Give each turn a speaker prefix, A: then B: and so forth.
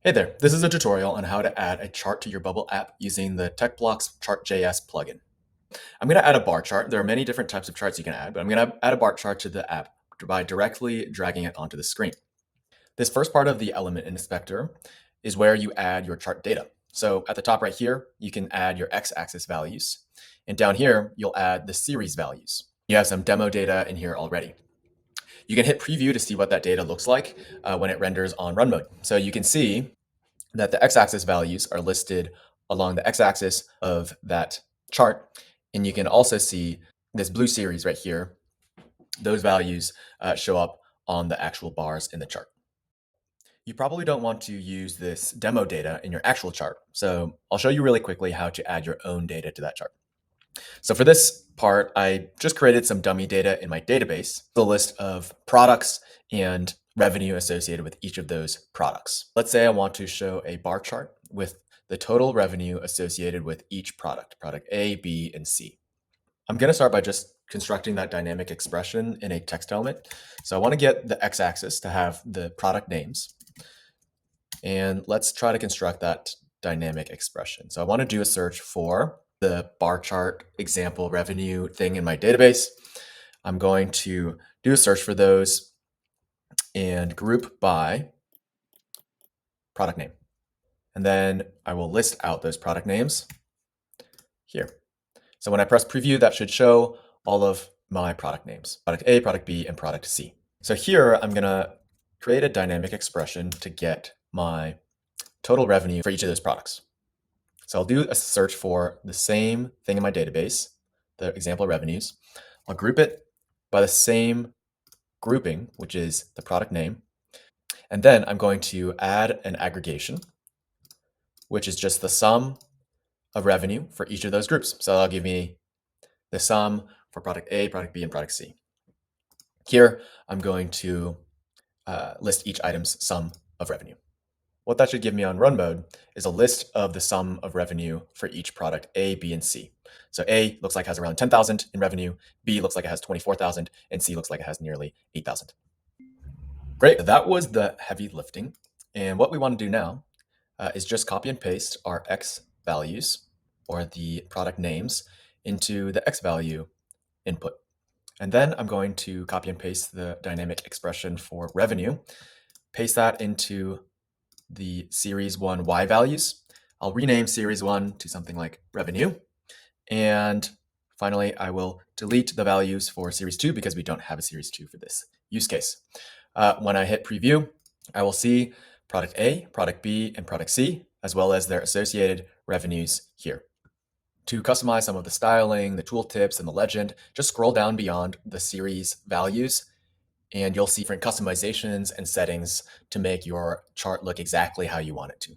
A: Hey there, this is a tutorial on how to add a chart to your Bubble app using the TechBlocks Chart.js plugin. I'm going to add a bar chart. There are many different types of charts you can add, but I'm going to add a bar chart to the app by directly dragging it onto the screen. This first part of the element inspector is where you add your chart data. So at the top right here, you can add your x-axis values. And down here, you'll add the series values. You have some demo data in here already. You can hit preview to see what that data looks like when it renders on run mode. So you can see that the x-axis values are listed along the x-axis of that chart. And you can also see this blue series right here. Those values show up on the actual bars in the chart. You probably don't want to use this demo data in your actual chart. So I'll show you really quickly how to add your own data to that chart. So for this part, I just created some dummy data in my database, the list of products and revenue associated with each of those products. Let's say I want to show a bar chart with the total revenue associated with each product A, B, and C. I'm going to start by just constructing that dynamic expression in a text element. So I want to get the x-axis to have the product names. And let's try to construct that dynamic expression. So I want to do a search for the bar chart example revenue thing in my database. I'm going to do a search for those and group by product name. And then I will list out those product names here. So when I press preview, that should show all of my product names, product A, product B, and product C. So here I'm going to create a dynamic expression to get my total revenue for each of those products. So I'll do a search for the same thing in my database, the example revenues. I'll group it by the same grouping, which is the product name. And then I'm going to add an aggregation, which is just the sum of revenue for each of those groups. So that'll give me the sum for product A, product B, and product C. Here, I'm going to list each item's sum of revenue. What that should give me on run mode is a list of the sum of revenue for each product A, B, and C. So A looks like it has around 10,000 in revenue, B looks like it has 24,000, and C looks like it has nearly 8,000. Great, that was the heavy lifting. And what we want to do now is just copy and paste our X values or the product names into the X value input. And then I'm going to copy and paste the dynamic expression for revenue, paste that into the series 1 Y values. I'll rename series 1 to something like revenue. And finally, I will delete the values for series 2 because we don't have a series 2 for this use case. When I hit preview, I will see product A, product B, and product C, as well as their associated revenues here. To customize some of the styling, the tooltips, and the legend, just scroll down beyond the series values and you'll see different customizations and settings to make your chart look exactly how you want it to.